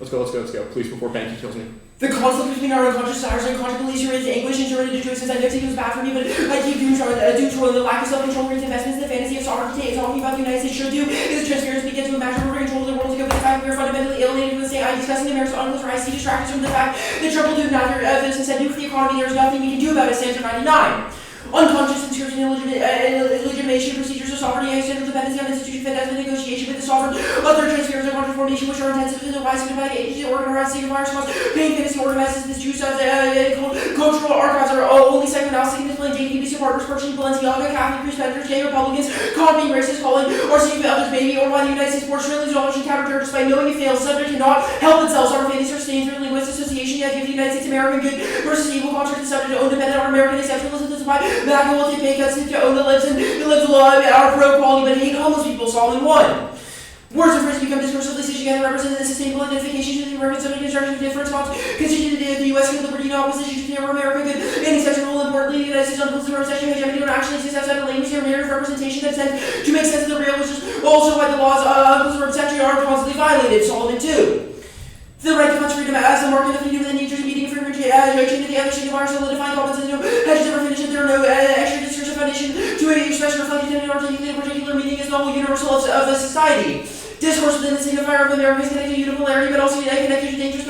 Let's go. Please, before Banky kills me. The conflict between our unconscious desires and conscious beliefs remains anguish and turned into choices. I know it was bad for me, but I keep doing the lack of self-control brings investments. The fantasy of sovereignty talking about the United States should do is transference begin to imagine we're control of the world to go with the fact we are fundamentally alienated from the state. I'm discussing the merits of unless I see distractions from the fact that trouble do neither this and said nuclear economy. There's nothing we can do about it. Standard 99. Unconscious inscription and legitimation procedures of sovereignty and central dependency on institution fit as the negotiation with the sovereign other transfers of contra formation which are intensive in the wise signified agency organized signifiers cause pain fantasy organizes this juice of cultural archives are only psychoanalysis displaying dating BBC partners purchasing Balenciaga, Catholic priests, predators, gay Republicans, caught being racist, calling or seeing others baby, or why the United States ports trillions of dollars in counter despite knowing it fails. Subject cannot help itself. Our fantasies are stained through linguistic association yet give the United States American good versus evil contract the subject to own dependent on American exceptionalism to supply MAGA will take pay cuts to own the lives and lives a lot are pro-quality but hate homeless people, Solomon 1. Words of phrase become discursively stitched together, representing the sustainable identification to the American subject construction of different spots, constituting the U.S. good liberty in opposition to the American good, and exceptional, importantly, the United States unfulfilled recession hegemony don't actually exist outside of language or narrative representation that tends to make sense of the real, which is also why the laws of the century are constantly violated, Solomon 2. The right to punch freedom as the market of freedom within nature's meeting freedom chain to the other signifiers solidifying competence and no hedges ever finish it. There are no extra discursive foundation to a expression reflected in an articulate particular meaning as novel universal of the society. Discourse within the signifier of America is connected to unipolarity, but also connected to dangerous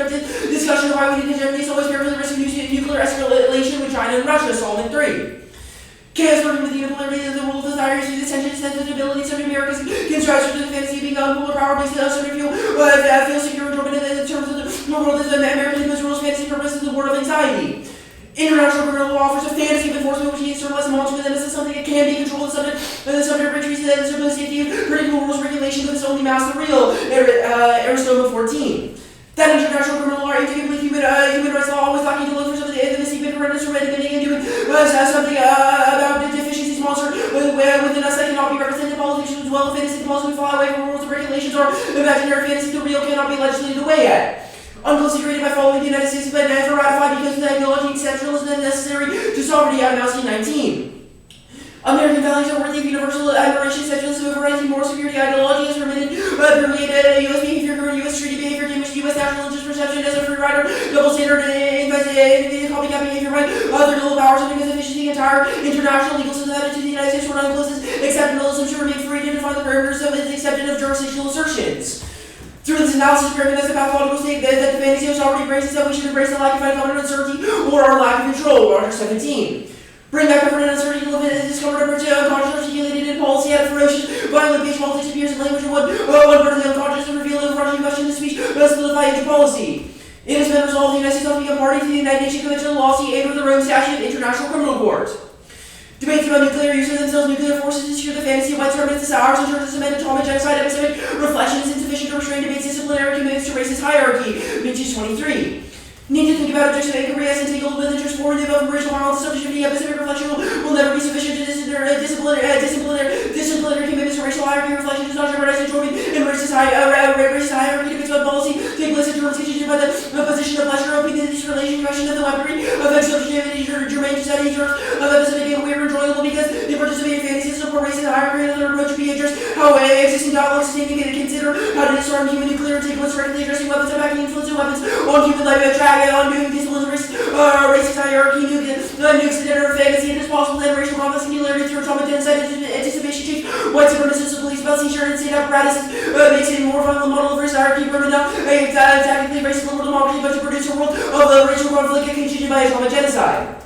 discussion of why we need to generally always bear for the risk of nuclear escalation with China and Russia, Solomon 3. Chaos working with the unipolarity of the world desires through the tension, sensibility, some Americans can strive to the fantasy of being unpolar power based on certain fuel, feel secure and dormant in terms of the world as the American rules fantasy purpose is the word of anxiety. International criminal law offers a fantasy of enforcement which needs to internalize amongst within us as something that can be controlled, the subject of retreats that is the safety of predictable rules regulations but it's only mask the real, Aristotle 14. That international criminal law intuitively human rights law always lacking to look for something the missing bit horrendous from admitting and doing something about the deficiencies monster within us that cannot be represented. Politicians dwell in fantasy, the laws we fly away from rules and regulations or imaginary fantasy, the real cannot be legislated away at. Unclosely created by following the United States but never ratified because of the acknowledging exceptionalism necessary to sovereignty out of Mouse 19. American values are worthy of universal admiration, exceptionalism, overriding moral superiority, ideology has permitted permeated U.S. behavior, U.S. treaty behavior, to which U.S. national interest perception as a free rider, double standard, copycat behavior, right? Other dual powers and because efficiency, entire international legal system added to the United States, were unclosed exceptionalism should remain free to define the parameters of its acceptance of jurisdictional assertions. Through this analysis, we recognize the pathological state that the fantasy of sovereignty brings is that we should embrace the lack of economic uncertainty or our lack of control, Roger 17. Bring back comfort and uncertainty to live in discomfort of unconscious articulated in policy at a ferocious, violent pace, politics appears in language of one part of the unconscious and reveal the fraudulent question in speech, but solidify into policy. It has been resolved the United States to become party to the United Nations Convention on Law, aimed with the Rome Statute of the International Criminal Court. Debates about nuclear use of themselves, nuclear forces to secure the fantasy of white supremacists, ours in terms of cement, atomic genocide, epistemic reflection is insufficient to restrain debates, disciplinary commitments to racist hierarchy. Vintage 23. Need to think about objective inquiry as entangled with interest forward above racial violence, subjectivity, epistemic reflection will never be sufficient to disciplinary commitments to racial hierarchy. Reflection does not jeopardize enjoyment in racist hierarchy debates about policy. Take place in terms constituted by the position of pleasure, opinion, this relation, question of the weaponry, of subjectivity, germane to study, terms of epistemic and weird enjoyable because they participate in fantasies support racist hierarchy and other approach to be addressed. How existing dialogues sustain to consider how to disarm human nuclear and take place directly addressing weapons, attacking influence of weapons on human life, on doing disciplines, racist hierarchy, nukes, and fantasy, it is possible to have racial conflict, singularity through atomic genocide, anticipation change, white supremacists, police, about seizure, and state apparatuses, makes it more fun, the model of race hierarchy, permanent enough, tactically racist liberal democracy, but to produce a world of racial conflict constituted by atomic genocide.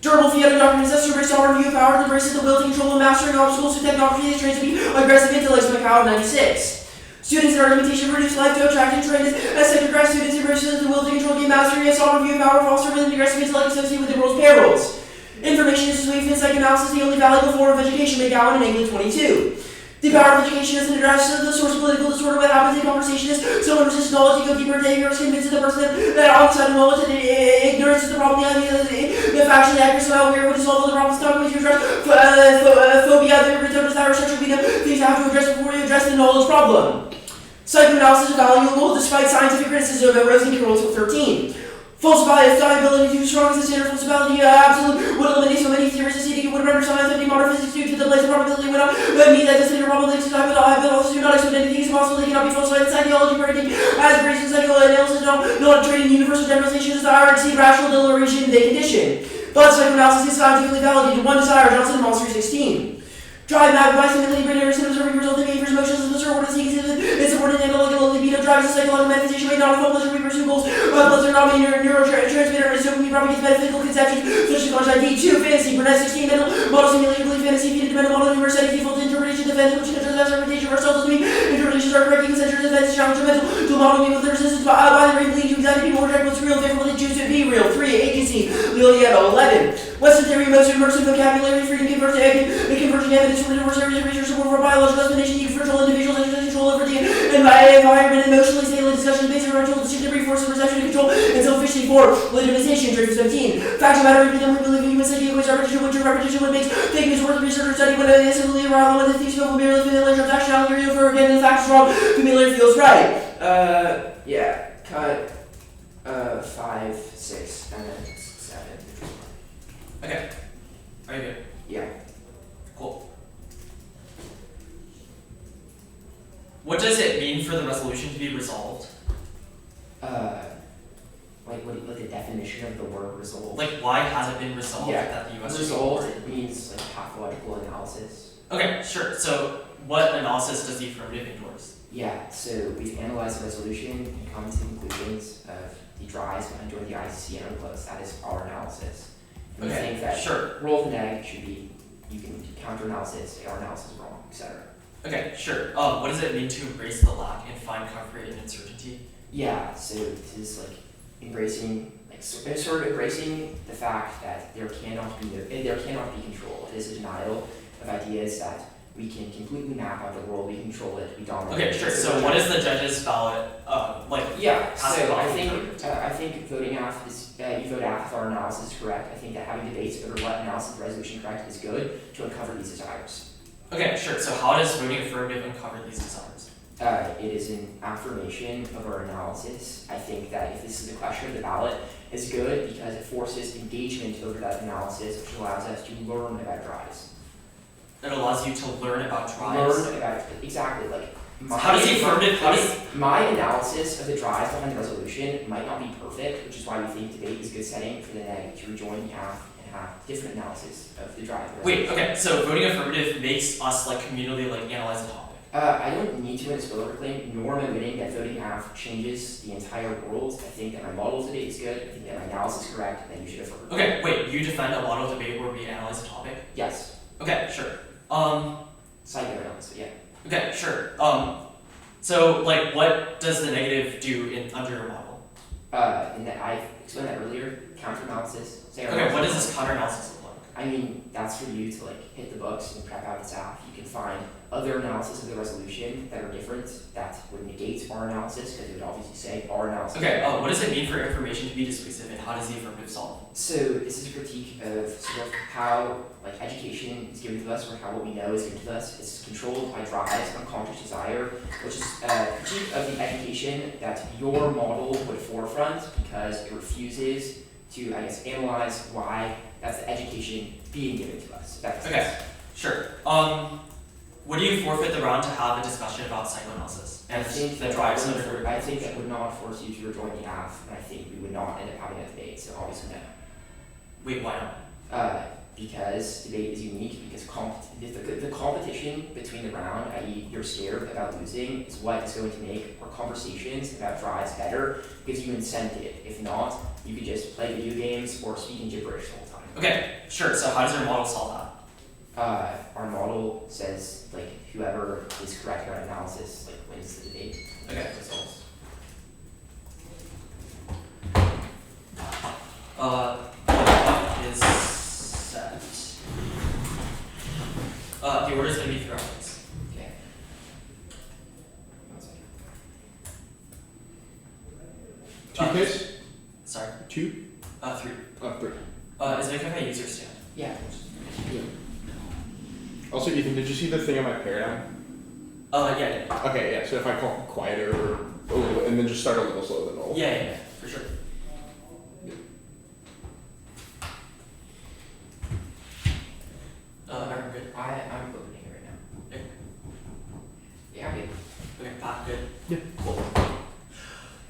Durable theotic doctrine is a super sovereign view of power that embraces the will to control and mastering obstacles to technology that trains to be aggressive intellects, Macau 96. Students in argumentation reduce life to attract and train as second-class students embrace the will to control game mastery, a sovereign view of power, foster with an aggressive intellect associated with the world's perils. Information is sweet and psychoanalysis is the only valuable form of education, McGowan in England 22. The power of education is an address to the source of political disorder. What happens in conversation is someone resists knowledge, you go deeper into ignorance, convinces the person that outside of knowledge and ignorance is the problem, the factually accurate, so how weird would dissolve all the problems, talk with you address phobia, the desire, sexual freedom, things you have to address before you address the knowledge problem. Psychoanalysis is valuable despite scientific criticism of Rose and Carroll 13. Falsifiability, ability to strong as a standard falsifiability, absolute would eliminate so many theories as you would remember scientific modern physics due to the place of probability would not mean that the standard probability to time but also do not accept anything is possible, they cannot be falsified. Psychology predicting as reason psychoanalysis not trading universal generalization desire exceed rational deliberation they condition. But psychoanalysis is scientifically validated. One desire, Johnson, Monster 16. Drive map by significantly greater symptoms of result in behaviors, emotions, and disorder. What is it's supported and analytical libido drives a psychological manifestation may not have pleasure, we pursue goals. Pleasure not being neurotransmitter, and so we probably get metaphysical conceptions, such as conscious ID, 2, fantasy, Burnett 16, mental, model simulation, belief, fantasy, feeded dependent model, universe, setting, default, interpretation, defense, which controls that interpretation, ourselves to me, interpretations are correct, consensual defense, challenge, mental, to model me with the resistance by the brain, believe to exactly people, reject what's real, favorable to choose to be real. 3, agency, Lilietto, 11. Western theory, most immersive vocabulary, freedom, conversion evidence from the universe, research support for biological explanation, need for individuals, control over the environment, emotionally stable discussion, basic ritual, distinctive force of perception and control, and self-efficiency for legitimization, Drake 17. Facts of matter, we believe in human psyche, always repetition, what makes fake news worth research or study, when it is simply around when the things feel familiar, actually, over again, and the facts wrong, familiar feels right. Yeah, cut, 5, 6, and then 7. Okay. Are you good? Yeah. Cool. What does it mean for the resolution to be resolved? Like the definition of the word resolve. Like, why has it been resolved that the U.S. Resolve means like pathological analysis. Okay, sure. So, what analysis does the affirmative endorse? Yeah, so we've analyzed the resolution and come to conclusions of the drives behind joining the ICC and unopposed. That is our analysis. And we think that sure. Rule of the neg should be, you can counter analysis, our analysis is wrong, etc. Okay, sure. What does it mean to embrace the lack and find comfort in uncertainty? Yeah, so this is like embracing, sort of embracing the fact that there cannot be control. It is a denial of ideas that we can completely map out the world, we control it, we dominate it. Okay, sure. So what is the judge's ballot Yeah, so I think voting AF is, you vote AF if our analysis is correct. I think that having debates over what analysis of resolution correct is good to uncover these desires. Okay, sure. So how does voting affirmative uncover these desires? It is an affirmation of our analysis. I think that if this is a question of the ballot, it's good because it forces engagement over that analysis, which allows us to learn about drives. It allows you to learn about drives? Learn about, exactly, like, my analysis of the drives behind the resolution might not be perfect, which is why we think debate is a good setting for the neg to rejoin the AF and have different analysis of the drive. Wait, okay, so voting affirmative makes us communally analyze the topic. I don't need to win a spillover claim, nor am I winning that voting AF changes the entire world. I think that my model debate is good, I think that my analysis is correct, and then you should affirm. Okay, wait, you defend a model debate where we analyze the topic? Yes. Okay, sure. Psychoanalysis, yeah. Okay, sure. So what does the negative do under your model? And that I explained that earlier, counter-analysis. Okay, what does this counter-analysis look like? I mean, that's for you to hit the books and prep out the staff. You can find other analysis of the resolution that are different that would negate our analysis because it would obviously say our analysis. Okay, what does it mean for information to be dissuasive and how does the affirmative solve? So this is a critique of sort of how education is given to us or how what we know is given to us. It's controlled by drives, unconscious desire, which is a critique of the education that your model would forefront because it refuses to, analyze why that's the education being given to us. Okay, sure. Would you forfeit the round to have a discussion about psychoanalysis and the drives under? I think that would not force you to rejoin the AF, and I think we would not end up having a debate, so obviously no. Wait, why not? Because debate is unique, because the competition between the round, i.e. you're scared about losing, is what is going to make our conversations about drives better, gives you incentive. If not, you could just play video games or speak in gibberish the whole time. Okay, sure, so how does your model solve that? Our model says, whoever is correct about analysis, wins the debate. Okay. Results. Is set. The order is going to be 3 rounds. Okay. 1 second. 2 kids? Sorry. 2? 3. 3. Is Vista user stand? Yeah. Also, Ethan, did you see the thing on my paradigm? Yeah. Okay, yeah, so if I call quieter or a little, and then just start a little slower than normal. Yeah, for sure.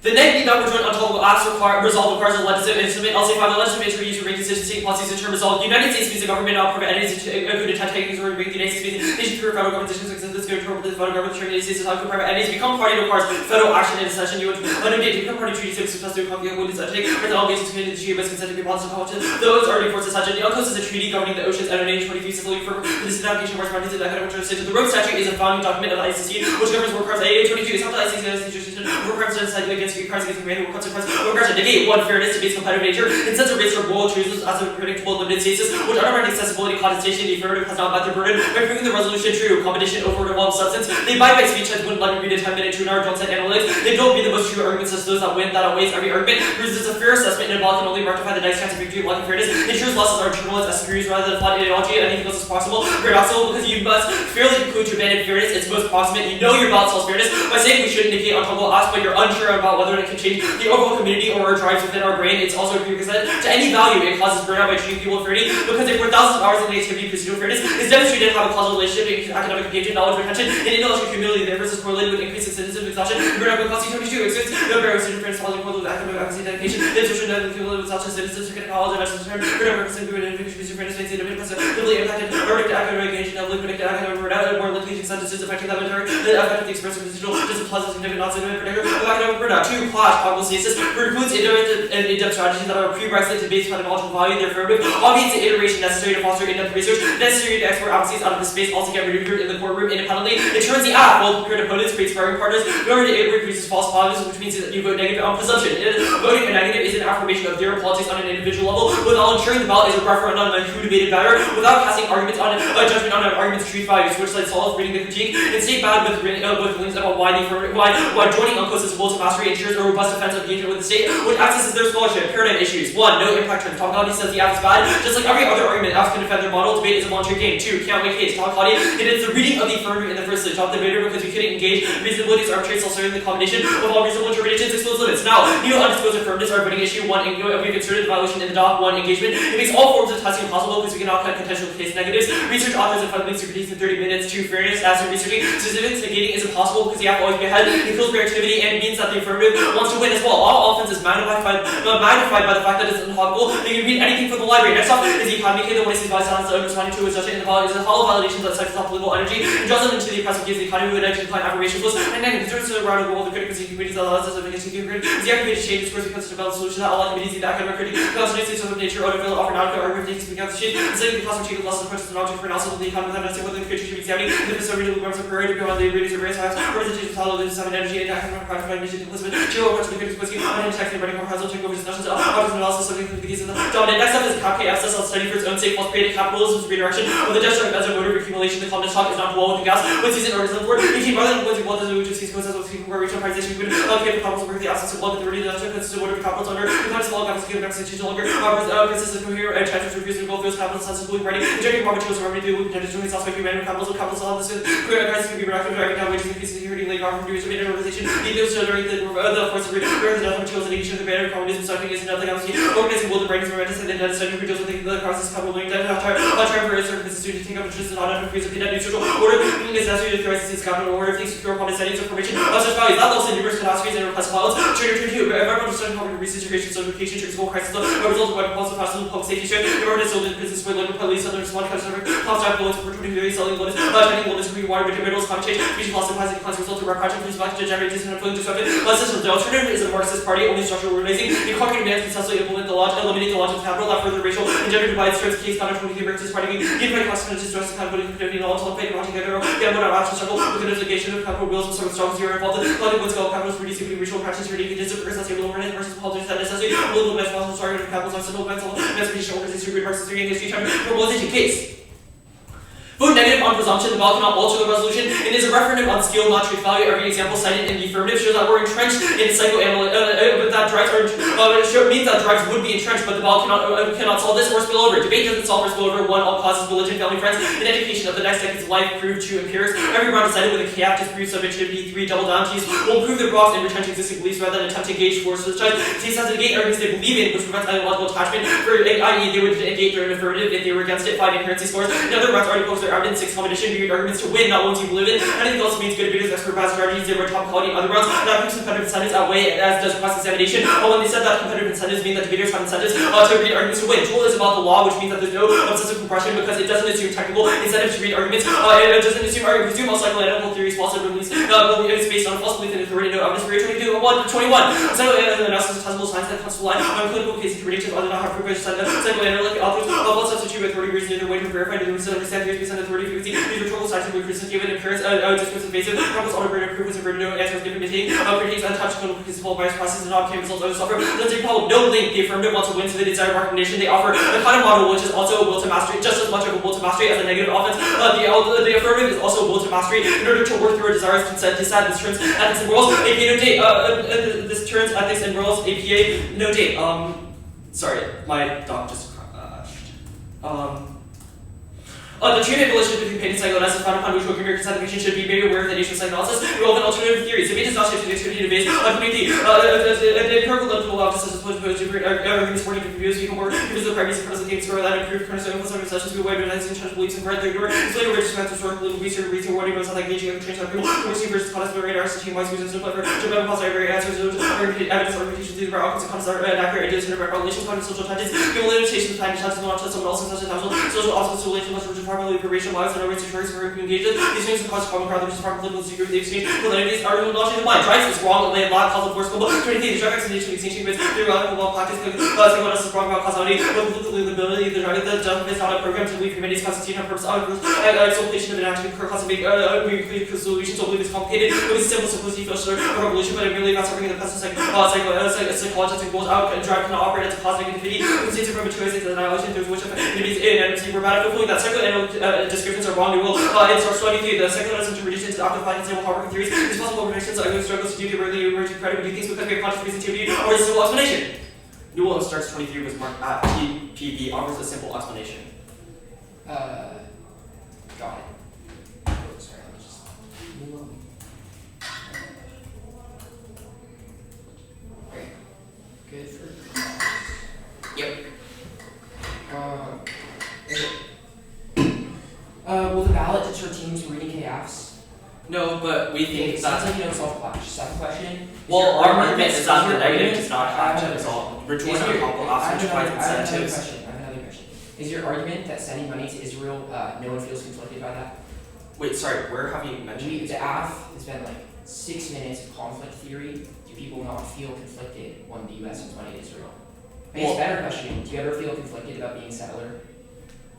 The negative that we're doing on top of acts resolve requires the legislative instrument. I'll say 5. The legislative instrument used to make decisions, state policies, and term resolve. The United States means the government, not private entities, could attempt to take things or make the United States nation through federal government decisions, except this good the federal government, the United States, and private entities become party requires federal action in a session. You would undertake to become party treaty to success to conflict with its take, for the obligations committed to the treaty by consent to be positive politics. Those already forced such. The UNCLOS is a treaty governing the oceans under 1923 simply for the application of rights to the academic jurisdiction. The Rome Statute is a founding document of the ICC, which governs war crimes. 22 is not the ICC jurisdiction. War crimes are against crimes against humanity. Consequence to negate one fairness to base competitive nature, incentive rates for moral choices as a predictable limited status, which undermine accessibility, contestation, the affirmative has not met their burden by proving the resolution true. Competition over a developed substance. They abide by speech heads wouldn't let me read a 10-minute 2-hour don't set analytics. They don't be the most true arguments as those that win, that outweighs every argument. Resistance a fair assessment and a ball can only rectify the dice chance of victory, lack of fairness. Ensures losses are internal as superiors rather than flawed ideology, and anything else is possible. Paradoxical because you must fairly conclude to abandon fairness. It's most proximate. You know your balance sells fairness by saying we should indicate untouchable acts, but you're unsure about whether it can change the overall community or our drives within our brain. It's also a prerequisite to any value. It causes burnout by treating people fairly, because if for thousands of hours in the activity pursuit of fairness is demonstrated to have a causal relationship in academic engagement, knowledge retention, and intellectual humility. The inverse is correlated with increased citizenship exhaustion. Burnout with Constitution 22 exists. No barrier to difference following correlated with academic accuracy dedication. The insertion of the cumulative exhaustion citizens who can college and national term. Burnout representing good and increased fairness makes it a bit positively impacted. Verdict academic engagement, heavily predicted academic burnout, and more likely to sentences affecting that matter. The effect of the expressive residual disciplines is significant, not significant predictor of academic burnout. 2. Clash cognitive stasis precludes in-depth strategies that are prerequisite to base pedagogical value. They're affirmative. Obviates the iteration necessary to foster in-depth research, necessary to export advocacies out of the space, also get ridiculed in the courtroom independently. It turns the app, well prepared opponents, creates sparring partners. In order to reproduces false positives, which means that you vote negative on presumption. Voting a negative is an affirmation of their politics on an individual level, without ensuring the ballot is a referendum on who debated better, without casting arguments on a judgment on an argument's truth values, which like Saul reading the critique, and stay bad with links about why joining UNCLOS is to mastery ensures a robust defense of engagement with the state, which accesses their scholarship. Paradigm issues. 1. No impact term. Talk says the app is bad. Just like every other argument, apps can defend their model. Debate is a voluntary game. 2. Can't wait case. Talk it is the reading of the affirmative in the first stage. Talk the debater because you couldn't engage. Reasonability is arbitrary, self-serving. The combination of all reasonable interpretations explodes limits. Now, undisclosed affirmatives are a voting issue. 1. We've inserted the violation in the doc. 1. Engagement. It makes all forms of testing possible because we cannot cut potential case negatives. Research authors and funding supervision in 30 minutes. 2. Fairness. As in researching, specifics negating is impossible because you have to always be ahead. It kills reactivity and it means that the affirmative wants to win as well. All offense is magnified by the fact that it's unhoggable. You can read anything from the library. Next up is the economy. The one is by silence that responding to is such in the value is a hollow validation that sex off political energy and draws them into the oppressive gives the economy with energy decline affirmation flows and then concerns to the round of goal the critical communities that allows us to make a secret is the activated change discourse because to develop solutions that allow communities in the academic critique concentrates the of nature or offer not to argue things to begin to change instead of the classic change of loss of approaches and object for analysis of the economy without understanding whether the creature should be examining the discovery of the programs of career to go on the readings of various facts representation of hollow lives have energy and academic practice by mission implicit zero approach to the critical whiskey on text and writing for puzzle check over discussions of objects and analysis of the case of the dominant. Next up is KFS on study for its own sake, false created capitalism's redirection of the destructive as a motive accumulation. The columnist talk is not dual with the gas, but season or result for it. Rather than what does which is seen as what people were reaching privatization, we would allocate the capitals over the assets of blood, the 30 that consists of whatever capitals under the context of all capitals given representation no longer. Consists of coherent and transfers refused to both those capitals sensibly writing, injecting raw materials or remedy with potential doing this aspect of human capitals of capitals all this clear crisis can be reactive driving down wages increasing security labor from doing some organization. Need those during the force of the death materials and negation of the banner communism starting against nothing else. Organizing world of brains and momentous and then studying videos with the crisis capital link that trying for a certain business to take up interest in honor and freeze of the new social order is necessary to theorize its capital order things secure upon its settings of formation of such values that also numerous catastrophes and repressed violence trigger to environmental study poverty research creation certification triggers whole crisis a result of weapon policy fast public safety share environmental sold in business for labor police other respond customer cost bullets for returning very selling loans training loans green water minerals climate change species loss of plastic plants result of project please back to generate this and influence disrupted system. The alternative is a Marxist party only structural organizing the concrete demands successfully implement the law eliminate the law of capital that further racial and gender divides turns case counter to the Marxist party give my consequences to us accountability and all to fight watching together get what our actual struggle with the negation of capital wheels and sort of strong zero involved in letting what's called capitals reducing racial practice reading conditions because that's able to overnight versus politics that necessary political best possible target of capitals on simple mental emancipation organization grid Marxist theory and history time globalization case. Vote negative on presumption. The ballot cannot alter the resolution. It is a referendum on skill, not truth value. Every example cited in the affirmative shows that we're entrenched in psychoanalysis, but that that drives means that drives would be entrenched, but the ballot cannot solve this or spill over. Debate doesn't solve or spill over. One, all causes, religion, family, friends, and education of the next decade's life prove to empirics. Every round decided with a KF disproves subjectivity. 3, double down T's will improve their blocks and retrench existing beliefs rather than attempt to engage force with judge. T's has to negate arguments they believe in, which prevents ideological attachment. For i.e., they would negate their affirmative if they were against it. 5, inherency scores. Another rounds already post their evidence. 6, competition. Read arguments to win, not ones you believe in. Anything else means good videos, expert bad strategies, they were top quality in other rounds. That proves competitive incentives outweigh as does cross examination. When they said that competitive incentives mean that debaters have incentives to read arguments to win. Tool is about the law, which means that there's no obsessive compression because it doesn't assume technical incentives to read arguments. It doesn't assume presume all psychoanalytical theories false or release. It's based on false belief in authority. No evidence for 22. 121. Psychoanalysis is testable science that comes to line on clinical cases to predictions other than how progress psychoanalytic authors false substitute authority reason either way to verify to understand theories based on authority frequency. These are total scientific criticism given appearance discourse invasive. Problems automated proof was inverted. No answers given maintaining. Critiques untouched clinical principle bias process and not results of the suffer. Doesn't take problem. No link. The affirmative wants to win to the desired recommendation. They offer a kind of model which is also a will to mastery, just as much of a will to mastery as a negative offense. The affirmative is also a will to mastery in order to work through a desires consent decide. This turns ethics and morals APA no date. This turns ethics and morals APA no date. Sorry, my dog just crashed. The treatment relationship between pain and psychoanalysis found upon which working consent patient should be made aware of the nature of psychoanalysis, relevant alternative theories. If it does not shift to the activity to base community, the empirical level of such as opposed to arguments supporting different views, become more because the premise of the game score that improved cornerstone of some sessions be aware of the intentional beliefs and correct their door. Explain a rich sense of historical research, reason warning goes on like engaging of change of people, overseeing versus context, but radar, team wise reasons, no clever, to better positive very answers, evidence, argumentations, these are outcomes, concepts, accurate ideas, and relations, content, social tangents, given limitations of time, touches, not touch someone else, and such as social obstacles, relations, much richer, properly for racial lives, and no racial choices for engages. These things cause common crowd, which is part of political secret, the exchange, validity, are not in the mind. Drives is wrong, and they have not causal force, global, 20 things, drug explanation, exchange, with theoretical well practice, what else is wrong about causality, political liability, the drug, the jump is not a program to believe humanity's constitution on purpose, isolation of an action, causing solutions, so believe it's complicated, it was simple, simplicity, filter, a revolution, but it really about something in the past, psychologists and goals out, and drive cannot operate as a cause negativity, the states of choices, and annihilation, there's which of enemies in, and we're about fulfilling that psychoanalytic descriptions are wrong, we will, in source 23, the psychoanalysis to reduce into active and stable harmonic theories, these possible predictions are going struggles to do the early emerging credit, we do things because we have conscious reasonability or a simple explanation. Newell starts 23 was marked at TPB offers a simple explanation. Got it. Oh, sorry, let me just. Great. Good for class. Yep. Will the ballot deter teams from reading KFs? No, but we think it that. sounds like you don't solve clash. Second question. Well, our argument is that the negative does not have to resolve. Return on couple options provide incentives. I have another question. Is your argument that sending money to Israel, no one feels conflicted by that? Wait, sorry, where have you mentioned The AF has been like 6 minutes of conflict theory. Do people not feel conflicted when the US sends money to Israel? I guess better question. Do you ever feel conflicted about being a settler?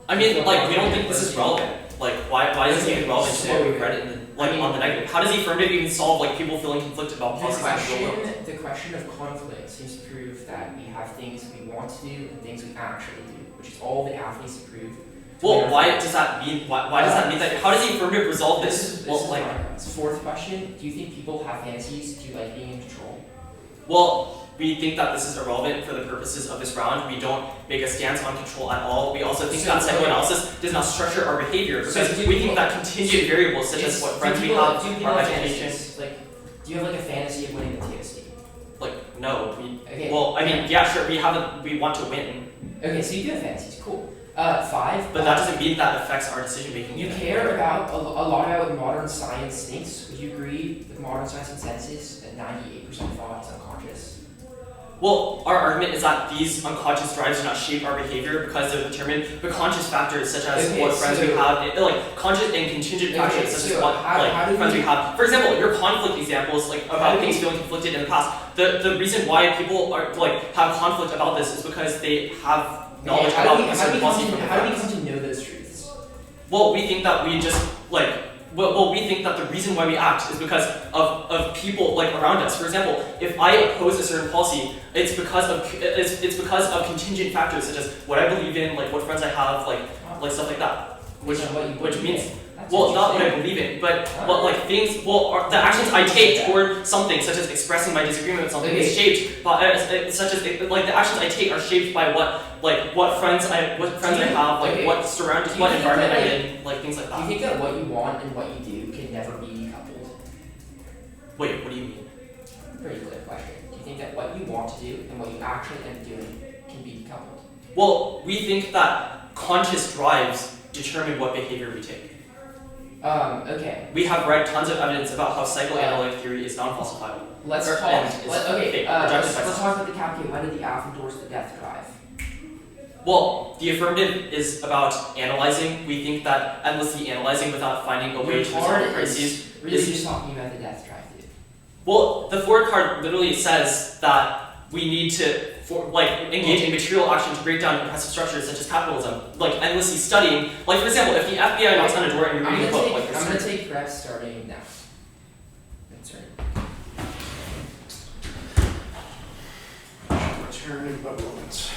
I mean, like, we don't think this is relevant. Like, why is it even relevant to what we read it in the, on the negative? How does the affirmative even solve, like, people feeling conflicted about policies? The question of conflict seems to prove that we have things we want to do and things we actually do, which is all the athletes to prove. Well, why does that mean, why does that mean that, how does the affirmative resolve this? Well, like, fourth question, do you think people have fantasies? Do you like being in control? Well, we think that this is irrelevant for the purposes of this round. We don't make a stance on control at all. We also think that psychoanalysis does not structure our behavior because we think that contingent variables such as what friends we have, our education. Like, do you have like a fantasy of winning the TOC? Like, no. Okay. Well, I mean, yeah, sure. We want to win. Okay, so you do have fantasies. Cool. 5. But that doesn't mean that affects our decision making. You care about a lot about modern science thinks. Would you agree with modern science consensus that 98% of thought is unconscious? Well, our argument is that these unconscious drives do not shape our behavior because they're determined by conscious factors such as what friends we have, like conscious and contingent factors such as what friends we have. For example, your conflict examples, like about things feeling conflicted in the past. The reason why people are have conflict about this is because they have knowledge about a certain policy from the How do we come to know those truths? Well, we think that we just Well, we think that the reason why we act is because of people around us. For example, if I oppose a certain policy, it's because of contingent factors such as what I believe in, what friends I have, like stuff like that. Which means That's Well, not what I interesting. believe in, but what like things. Well, the actions I take toward something, such as expressing my disagreement with something, is shaped by such as like the actions I take are shaped by what friends I have, what environment I'm in, like things like Do you that. think that what you want and what you do can never be coupled? Wait, what do you mean? Pretty clear question. Do you think that what you want to do and what you actually end up doing can be coupled? Well, we think that conscious drives determine what behavior we take. Okay. We have read tons of evidence about how psychoanalytic theory is non-falsifiable. Let's Or- talk. and is fake, Let's rejected by science. talk about the capital. When did the AF endorse the death drive? Well, the affirmative is about analyzing. We think that endlessly analyzing without finding a way to resolve Retard crises. is really just talking about the death drive, dude. Well, the Ford card literally says that we need to engage in material action to break down oppressive structures such as capitalism, like endlessly studying. Like for example, if the FBI knocks on a door and you're reading a book, like I'm gonna take reps starting now. That's right. Return in but moments.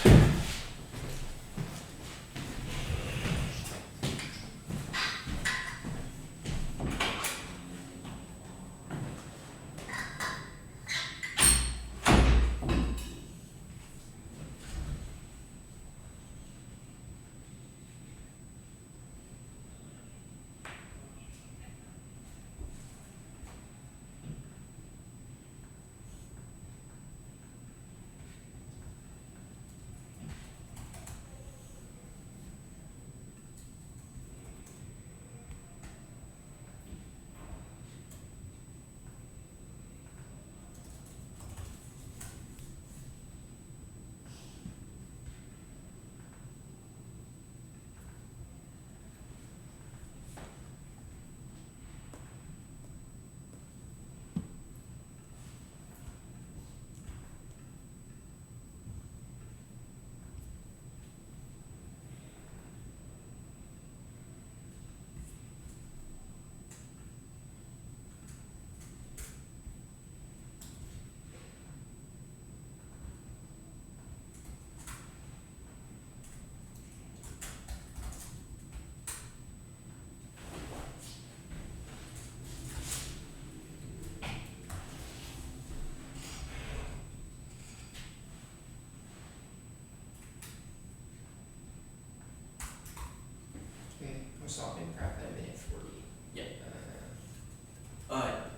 Okay, I'm stopping prep at a minute 40. Yeah.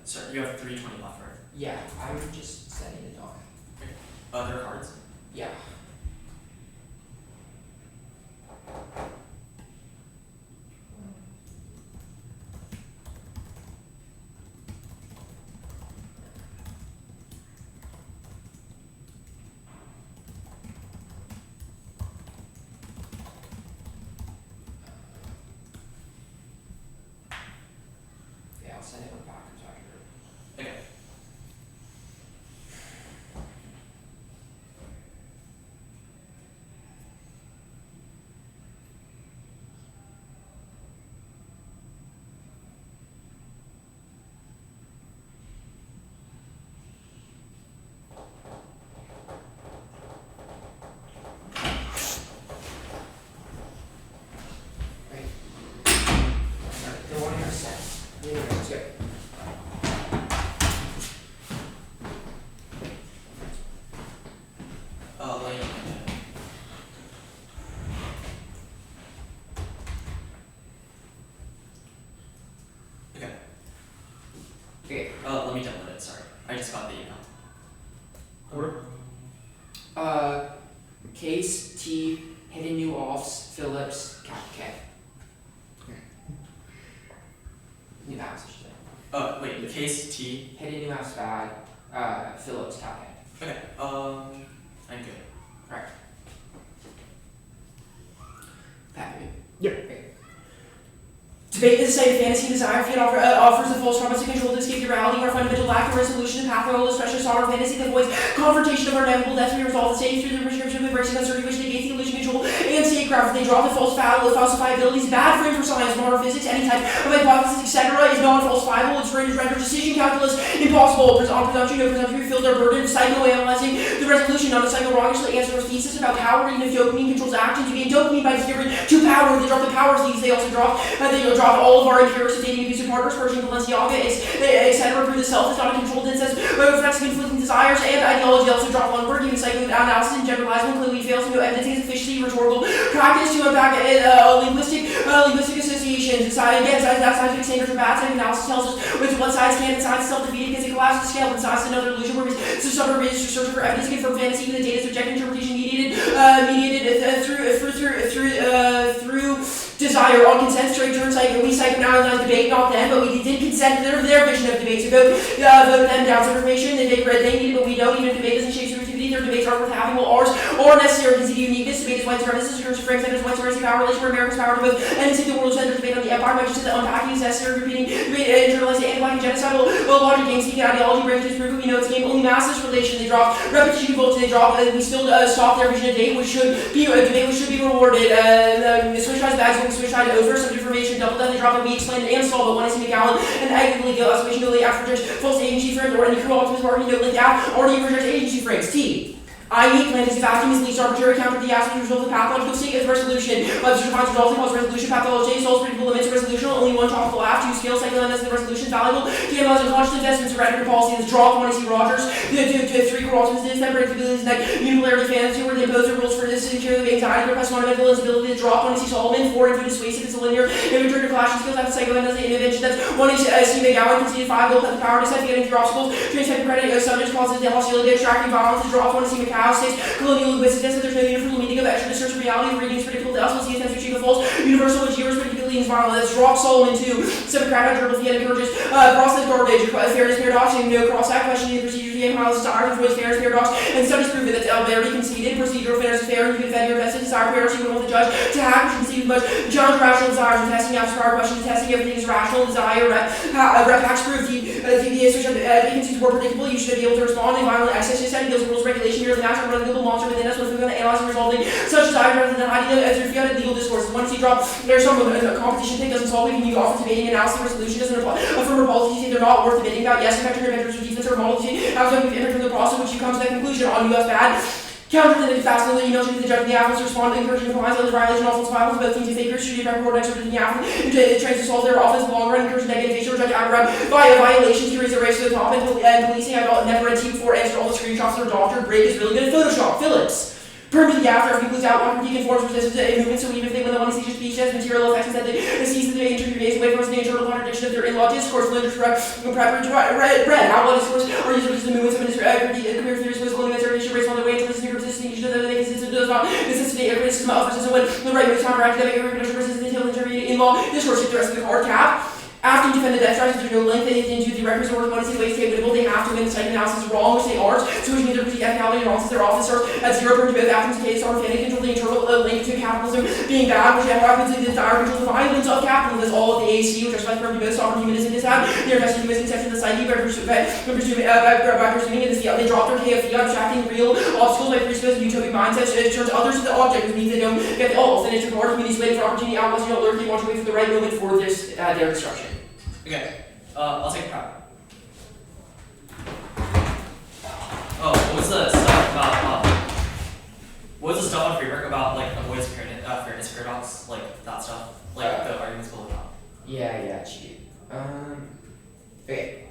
Sorry, you have 3:20 left, right? Yeah, I'm just setting the doc. Other cards. Yeah. Yeah, I'll send it one backwards after. Okay. Right. Alright, the one you're set. Yeah, let's go. Like. Okay. Okay. Let me download it. Sorry, I just got the email. Order. Case T, hidden new offs, Phillips, cap K. New house, I should say. Wait. Case T. Hidden new house bad, Phillips, cap K. Okay. I'm good. Right. Pat, you. Yeah. Okay. Debate is a site of fantasy and desire. Fiat offers a false promise to control to escape the reality. Our fundamental lack of resolution and path role, especially sorrow fantasy that avoids confrontation of our inevitable death. We resolve the state through the prescription of embracing uncertainty which negates the illusion control and statecraft. They drop the false falsifiability is bad frame for science, modern physics, any type of hypothesis, etc. is non-falsifiable. It's rendered decision calculus impossible. On presumption, no presumption, we filled our burden psychoanalyzing the resolution, not a psychorogiously answer our thesis about power. Even if dopamine controls actions, you gain dopamine by discovering to power. They drop the power thieves. They also drop drop all of our impurities, dating abusive partners, purging Balenciaga, etc. Prove the self is not a controlled incest, but reflects conflicting desires and ideology. Also drop one word, given psychoanalysis and generalizing clearly fails to know evidencing efficiency, rhetorical practice to unpack linguistic associations. Again, scientific standards for bad psychoanalysis tells us which one size can and size is self-defeating because it collapses the scale and size is another illusion where it's just sort of searching for evidence to confirm fantasy when the data is objective interpretation mediated through desire on consent. Straight terms like we psychoanalyze debate, not them, but we did consent to their vision of debate. So vote them down. So information they need it, but we don't. Even if debate doesn't shape subjectivity, their debates aren't worth having. Well, ours or necessary because of uniqueness. Debate is white supremacy. This is Frank Center's white supremacy power relation where America's power to both and see the world center debate on the empire. Much as the unpacking is necessary, repeating, internalizing, anti-black and genocidal logic, game seeking ideology, branches prove we know it's game only massless relation. They drop repetition voltage. They drop. We still stop their vision of debate, which should be a debate which should be rewarded. Switch sides bags when we switch side over. Some information double down. They drop it. We explain and solve it. One is McAllen and actively go estimation no late after false agency frames or any cruel optimist marketing no link out or any reject agency frames. T. I need plans to vacuum is least arbitrary counter the aspect result of the pathological state as resolution. But defines results cause resolution pathology, solves predictable limits of resolution, only one topical app, two scale psychoanalysis the resolution valuable, to analyze unconscious investments, radical policy, this draw when I see Rogers, to three core optimists, that predictability is like unipolarity fantasy where they impose the rules for this security, anxiety, repressed fundamental instability, the drop when I see Solomon, four into dissuasive, it's a linear, inventory clashing skills after psychoanalysis, intervention, that's one is see McGowan, conceded five, will put the power to set getting through obstacles, transcend credit, subjects, causes, the hostility, extracting violence, the drop when I see McCow states, linguistics that there's no universal meaning of extra to search reality of readings predictable to us will see attempts to achieve a false universal which years predictability is violent. That's drop Solomon to Socratic durable theater encourages process garbage, fairness paradox, and no cross act questioning the procedures the miles desire avoids fairness paradox, and studies prove that already conceded procedural fairness is fair and you can defend your vested desire paradox you would want the judge to hack which conceded much challenge rational desires and testing after prior questions testing everything is rational desire rep hacks prove the switch of vacancies more predictable you should be able to respond in violent access to setting those rules regulation nearly natural run the monster within us when we're going to analyze and resolving such desires rather than hiding them as if you had a legal discourse. Once you drop, there's some competition thing doesn't solve it, and you offer debating analysis and resolution doesn't apply. A firmer policy they're not worth debating about. Yes, effective inventors or defense or model how to enter from the process which you come to that conclusion on US bad. Counter the fast the emails to the judge of the apples respond to encouraging compliance with violation of offense violence both teams if they should record report expert in the apple tries to solve their offense in the long run encouraging negative or judge aggravate via violations to raise the race to the top and policing I never read team 4 answered all the screenshots of their doctor break is really good at Photoshop Phillips. Permanently after if he lose out, one deconforms resistance to movement, so even if they win the one seizure speech has material effects instead they seize the interview days away from the internal contradiction of their in-law discourse, religious preparatory bread. How well discourse are used as the movements of career theories was going to issue based on the way to listen to resisting each other, they consist does not necessitate a criticism of officers, and when the right moves counteract academic resistance until intermediate in-law discourse, if the rest of the card cap. After you defend the death charges, there's no link they into the records or want to see ways to avoidable. They have to win the psychoanalysis wrong, which they aren't. So which means they're critique ethnicality and nonsense. Their officer at zero per both atoms case are fanning control the internal link to capitalism being bad, which happens to the desire control the violence of capitalism. That's all of the AAC, which are specified for both sovereign humanism is that. They're investing in misconception of the psyche by presuming in this field. They drop their KFE, abstracting real obstacles by presupposing utopic mindsets. It turns others to the object, which means they don't get the all. Then it's regard communities waiting for opportunity outlaws. You don't learn, they want to wait for the right moment for this their destruction. Okay, I'll take a crap. Oh, what was the stuff about, what was the stuff on Freework about, like, avoidance fairness paradox, like, that stuff? Like, the arguments below that? Yeah, cheat. Okay.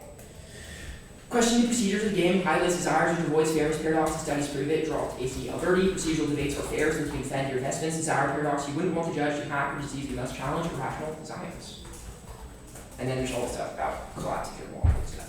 Questioning the procedures of the game highlights desires which avoids fairness paradox and studies prove it. Dropped AC Alberti. Procedural debates are fair since you can defend your investments. Desire paradox you wouldn't want to judge, you hack or deceive, you must challenge irrational desires. And then there's all the stuff about collapsing your wall and stuff.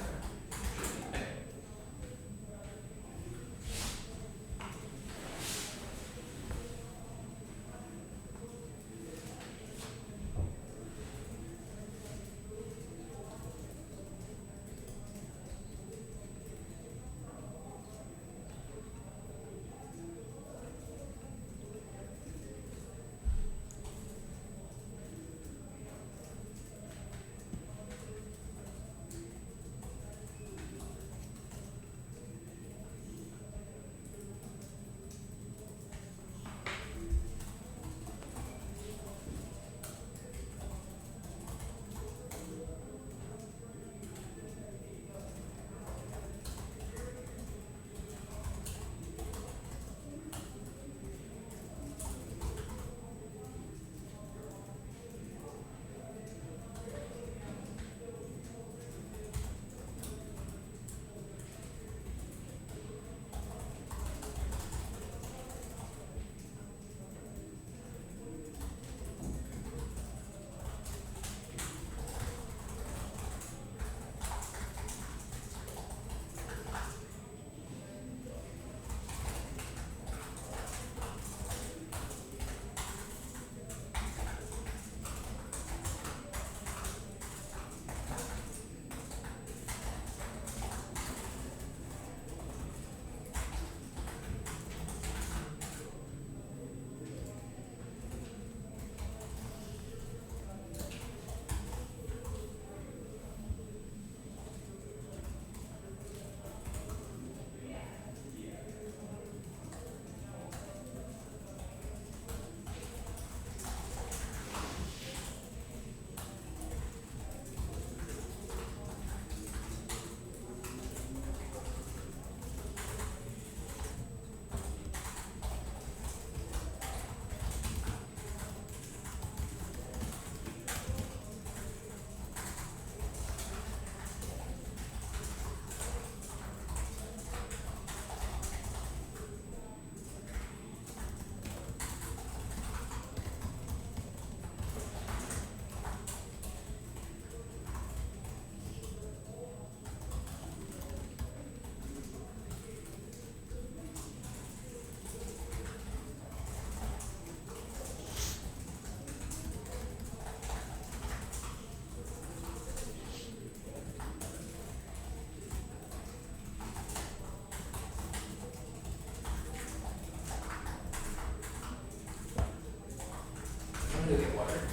order.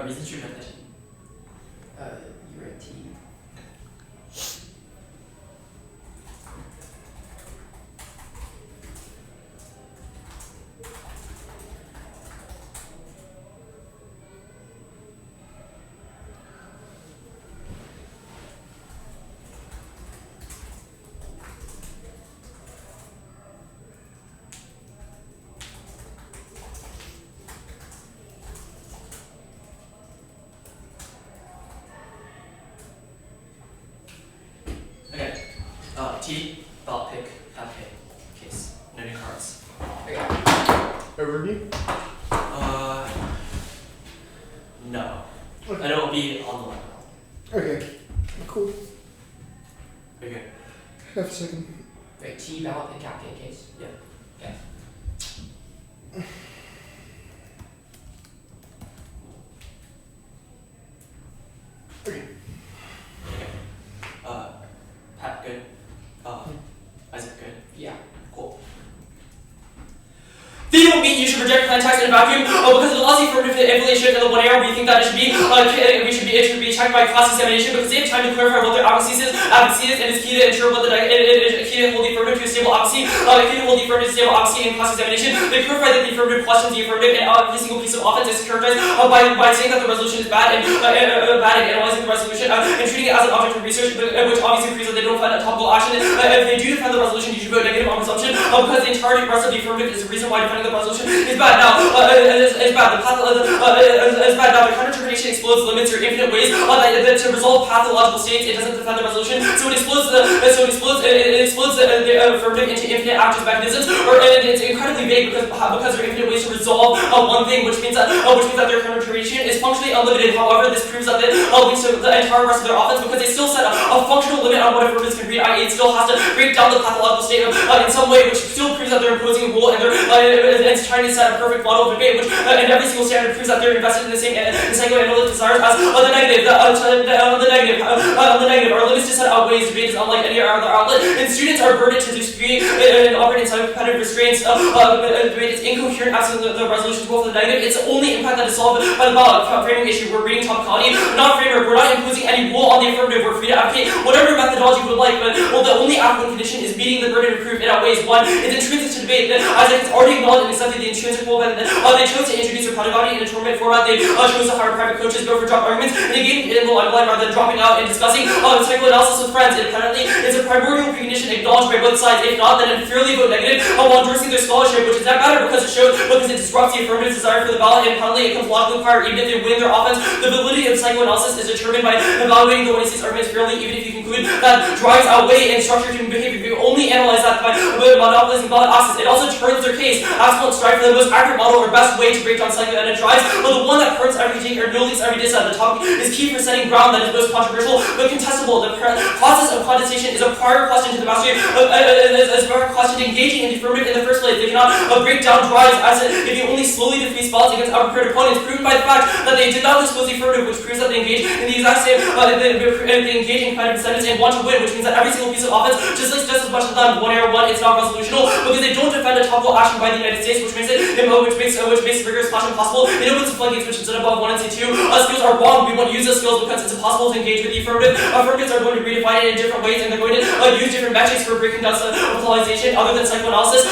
Reasons to reject it. You're a T. T-FWK case. No new cards. Okay. Overview? No. Okay. And it will be on the line. Okay. Cool. Okay. Half a second. Right, T ballot pick captain case. Yeah. Okay. Okay. Pat, good. Isaac, good. Yeah. Cool. They don't mean you should reject plan tax in a vacuum because it allows you for affiliation in the one area where you think that it should be checked by class examination because they have time to clarify what their advocacy is, and it's key to ensure what key to hold the affirmative to a stable advocacy, key to hold the affirmative to stable advocacy in class examination. They clarify that the affirmative questions the affirmative and every single piece of offense is characterized by saying that the resolution is bad and analyzing the resolution and treating it as an object of research, which obviously proves that they don't find that topical action. If they do defend the resolution, you should vote negative on presumption because the entire rest of the affirmative is the reason why defending the resolution is bad. Now, is bad. Is bad. Now, the counter-termination explodes limits your infinite ways to resolve pathological states. It doesn't defend the resolution, so it explodes the affirmative into infinite active mechanisms, it's incredibly vague because there are infinite ways to resolve one thing, which means that their counter-termination is functionally unlimited. However, this proves that it links to the entire rest of their offense because they still set a functional limit on what affirmatives can read. I.e., it still has to break down the pathological state in some way, which still proves that they're imposing a rule and it's trying to set a perfect model of debate, which and every single standard proves that they're invested in the same psychoanalytic desires as the negative. The negative. Our limits to set outweighs debate is unlike any other outlet, and students are burdened to disagree and operate inside competitive restraints. Debate is incoherent as to the resolution goal for the negative. It's the only impact that is solved by the ballot framing issue. We're reading topicality, not framework. We're not imposing any rule on the affirmative. We're free to advocate whatever methodology we would like, but the only applicant condition is meeting the burden of proof. It outweighs one. It's intrinsic to debate. As it's already acknowledged and accepted the intrinsic role, but they chose to introduce their pedagogy in a tournament format. They chose to hire private coaches, go for drop arguments, and again, in the limelight rather than dropping out and discussing psychoanalysis with friends. Independently, it's a primordial recognition acknowledged by both sides. If not, then unfairly vote negative while endorsing their scholarship, which is not better because it disrupts the affirmative desire for the ballot. Independently, it comes logically prior, even if they win their offense. The validity of psychoanalysis is determined by evaluating the 26 arguments fairly, even if you conclude that drives outweigh and structure human behavior. You only analyze that by monopolizing ballot access. It also turns their case. Absolute strive for the most accurate model or best way to break down psychoanalytic drives, but the one that hurts everything or no leaks every dissent. The topic is key for setting ground that is most controversial but contestable. The process of contestation is a prior question to the mastery as a prior question to engaging in the affirmative in the first place. They cannot break down drives as if you only slowly defeat ballots against unprepared opponents, proven by the fact that they did not disclose the affirmative, which proves that they engage in the exact same they engage in competitive incentives and want to win, which means that every single piece of offense just as much as them one error one, it's not resolutional because they don't defend a topical action by the United States, which makes it which makes rigorous caution possible. It opens the floodgates which instead above 1 and C2. Skills are wrong. We won't use those skills because it's impossible to engage with the affirmative. Affirmatives are going to redefine it in different ways, and they're going to use different metrics for breaking down psychoanalysis other than psychoanalysis.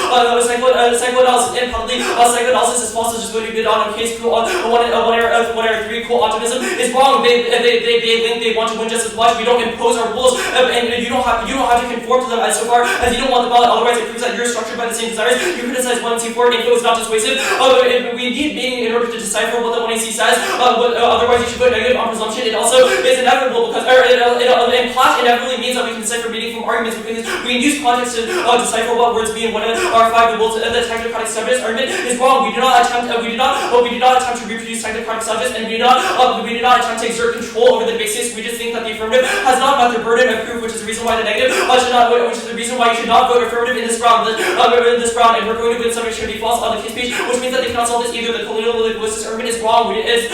Psychoanalysis and probably psychoanalysis is false. Is just going to be on case cool on one error 3. Cool optimism is wrong. They want to win just as much. We don't impose our rules, and you don't have to conform to them as so far as you don't want the ballot. Otherwise, it proves that you're structured by the same desires. You criticize 1 and C4. Info is not dissuasive. We need meaning in order to decipher what the 1AC says. Otherwise, you should put negative on presumption. It also is inevitable because and plot inevitably means that we can decipher meaning from arguments because we can use context to decipher what words mean. When R5 the technocratic subject argument is wrong. We do not attempt to reproduce technocratic subjects, and we do not attempt to exert control over the basics. We just think that the affirmative has not met their burden of proof, which is the reason why the negative which is the reason why you should not vote affirmative in this round. And we're going to win subject should be false on the case page, which means that they cannot solve this either. The colonial linguistics argument is wrong. It is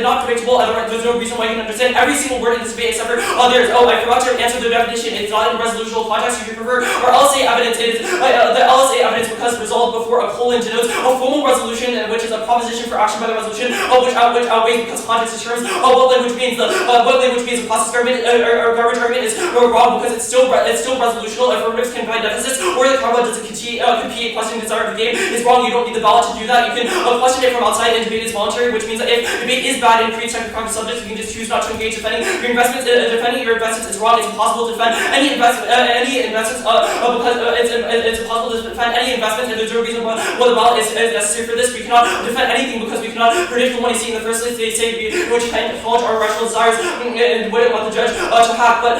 not predictable. There's no reason why you can understand every single word in this debate except for others. I forgot to answer the definition. It's not in resolutional context. If you prefer our LSA evidence, it is the LSA evidence because resolved before a colon denotes a formal resolution, which is a proposition for action by the resolution, which outweighs because context determines what language means. What language means. The process argument or garbage argument is wrong because it's still resolutional. Affirmatives can find deficits, or the comma doesn't compete. Questioning desire of the game is wrong. You don't need the ballot to do that. You can question it from outside, and debate is voluntary, which means that if debate is bad and creates technocratic subjects, you can just choose not to engage defending your investments. Defending your investments is wrong. It's impossible to defend any investments because it's impossible to defend any investment, and there's no reason why the ballot is necessary for this. We cannot defend anything because we cannot predict the money seen in the first place. They say which can acknowledge our rational desires and wouldn't want the judge to hack, but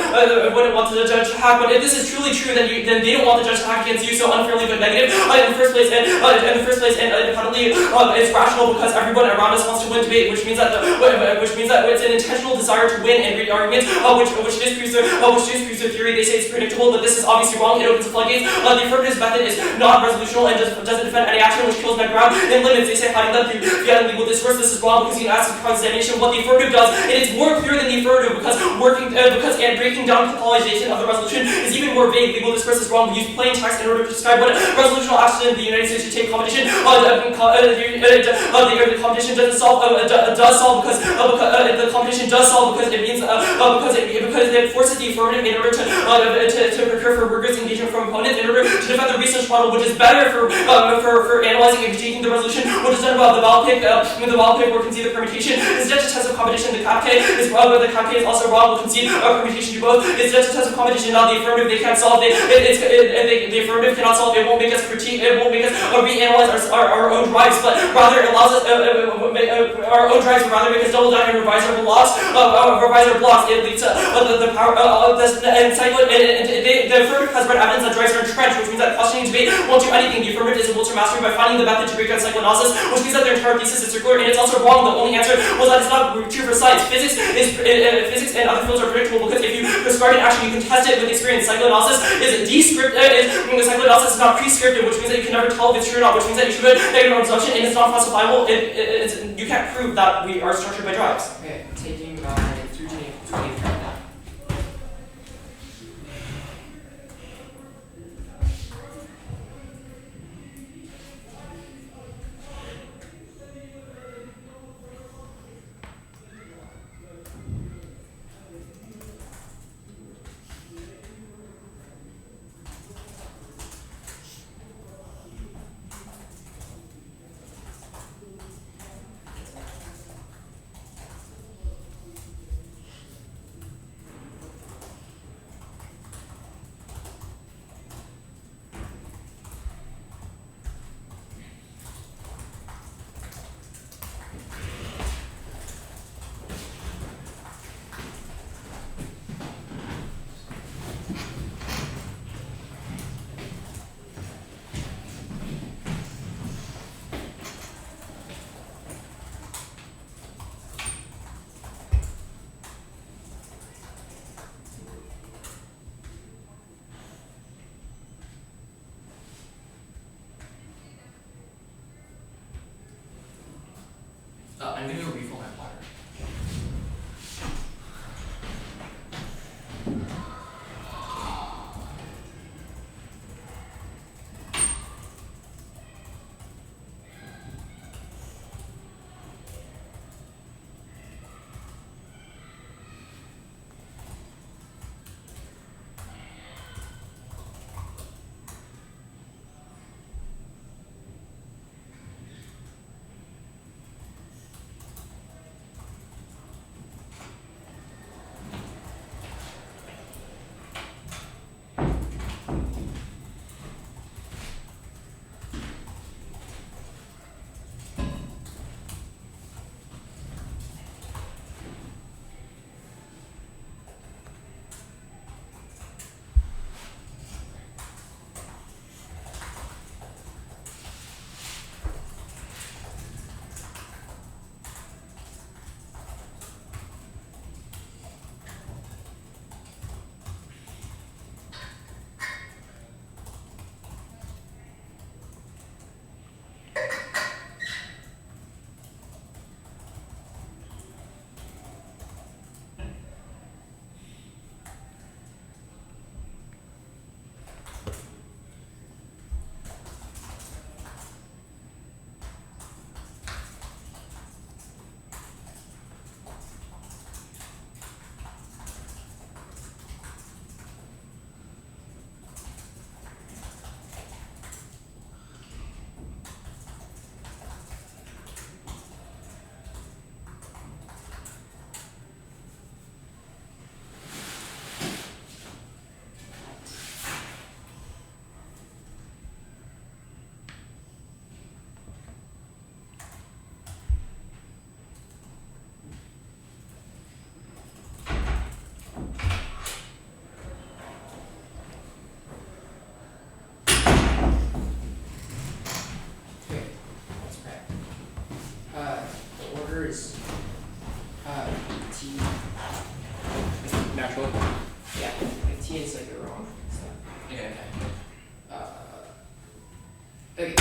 But if this is truly true, then they don't want the judge to hack against you so unfairly but negative. In the first place, and independently, it's rational because everyone around us wants to win debate, which means that it's an intentional desire to win and read arguments, which disproves their theory. They say it's predictable, but this is obviously wrong. It opens the floodgates. The affirmative method is not resolutional and doesn't defend any action, which kills background and limits. They say hiding them through via legal discourse. This is wrong because you can ask the cross-examination what the affirmative does, and it's more clear than the affirmative because breaking down capitalization of the resolution is even more vague. Legal discourse is wrong. We use plain text in order to describe what resolutional action in the United States should take. Competition. The competition does solve because the competition does solve because it means because it forces the affirmative in order to prepare for rigorous engagement from opponents in order to defend the research model, which is better for analyzing and critiquing the resolution, which is done about the ballot pick. The ballot pick will concede the permutation. It's just a test of competition. The CAPK is also wrong. Will concede permutation to both. It's just a test of competition. Now the affirmative they can't solve. The affirmative cannot solve. It won't make us critique. It won't make us reanalyze our own drives, but rather it allows us our own drives to rather make us double down and revise our blocks. It leads to the power and the affirmative has read evidence that drives are entrenched, which means that questioning debate won't do anything. The affirmative is able to mastery by finding the method to break down psychoanalysis, which means that their entire thesis is circular, and it's also wrong. The only answer was that it's not true for science. Physics and other fields are predictable because if you prescribe an action, you can test it with experience. Psychoanalysis is psychoanalysis is not prescriptive, which means that you can never tell if it's true or not, which means that you should put negative on presumption, and it's not falsifiable. You can't prove that we are structured by drives. Okay, taking my 220 right now. I'm gonna go refill my water. Okay.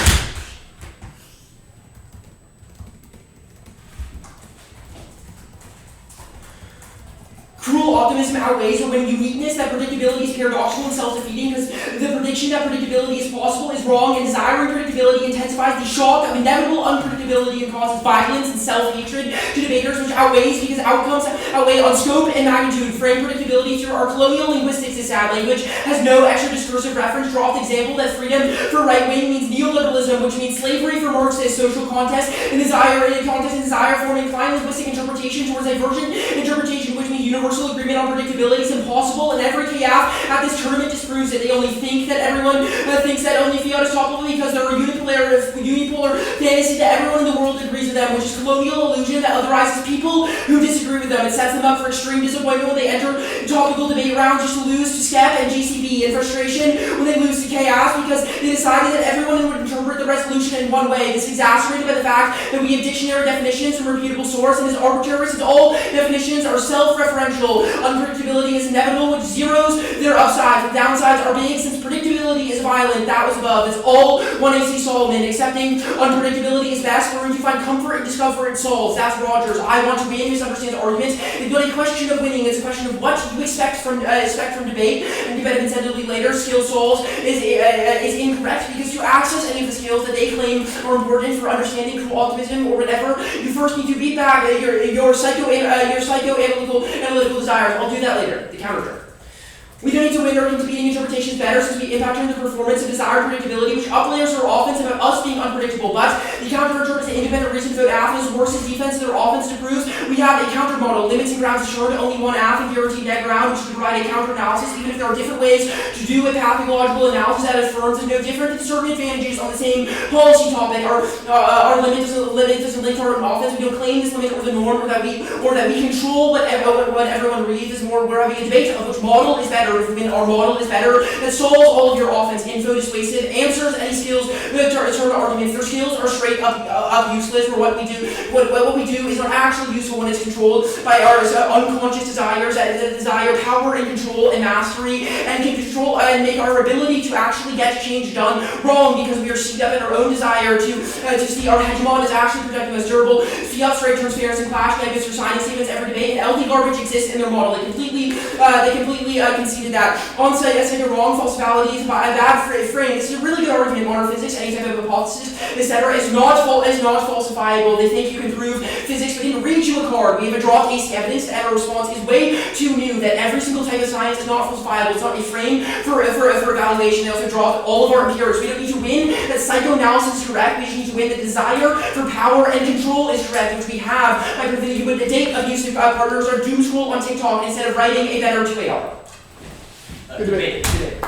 Cruel optimism outweighs, or when uniqueness, that predictability is paradoxical and self-defeating, because the prediction that predictability is possible is wrong, and desiring predictability intensifies the shock of inevitable unpredictability and causes violence and self-hatred to debaters, which outweighs because outcomes outweigh on scope and magnitude. Frame predictability through our colonial linguistics is sad language, has no extra discursive reference. Draw the example that freedom for right-wing means neoliberalism, which means slavery for Marxist social contest, and desire for an inclined linguistic interpretation towards divergent interpretation, which means universal agreement on predictability is impossible, and every KF at this tournament disproves it. They only think that everyone thinks that only fiat is topical because they're a unipolar fantasy that everyone in the world agrees with them, which is colonial illusion that otherizes people who disagree with them. It sets them up for extreme disappointment when they enter topical debate round just to lose to SCEP and GCB, and frustration when they lose to chaos because they decided that everyone would interpret the resolution in one way. This is exacerbated by the fact that we have dictionary definitions from a reputable source, and is arbitrary since all definitions are self-referential. Unpredictability is inevitable, which zeros their upsides. The downsides are big since predictability is violent. That was above. It's all 1AC Solomon. Accepting unpredictability is best, wherein you find comfort and discomfort it solves. That's Rogers. I want to win. Misunderstands arguments. It's not a question of winning. It's a question of what you expect from debate, and debate intensively later. Skill solves is incorrect because to access any of the skills that they claim are important for understanding true optimism or whatever, you first need to beat back your psychoanalytical desires. I'll do that later. The counter. We don't need to win our competing interpretations better since we impact on the performance of desired predictability, which uplayers are offense about us being unpredictable. But the counter interprets the independent reason to vote AF is worse in defense of their offense to prove. We have a counter model, limits and grounds assured, only one AF and guaranteed net ground, which should provide a counter analysis, even if there are different ways to do a pathological analysis that affirms is no different. The certain advantages on the same policy topic. Our limit doesn't link to our offense. We don't claim this limit or the norm, or that we control what everyone reads. Is more we're having a debate of which model is better. If our model is better, that solves all of your offense, info dissuasive, answers any skills, turn arguments. Their skills are straight up useless for what we do. What we do is not actually useful when it's controlled by our unconscious desires that desire power and control and mastery, and can control and make our ability to actually get change done wrong because we are seated up in our own desire to see our hegemon is actually protecting us durable. Fiat, straight, transparency, and clash negatives for signing statements every debate, and LD garbage exists in their model. They completely conceded that. On-site, that's like a wrong, false validity, a bad frame. This is a really good argument in modern physics, any type of hypothesis, etc. is not falsifiable. They think you can prove physics, but they didn't read you a card. We have a dropped AC evidence, and our response is way too new that every single type of science is not falsifiable. It's not a frame for evaluation. They also dropped all of our empirics. We don't need to win that psychoanalysis is correct. We just need to win that desire for power and control is correct, which we have by proving you would date abusive partners or doom scroll on TikTok instead of writing a better 2 AR. Good debate. Good debate.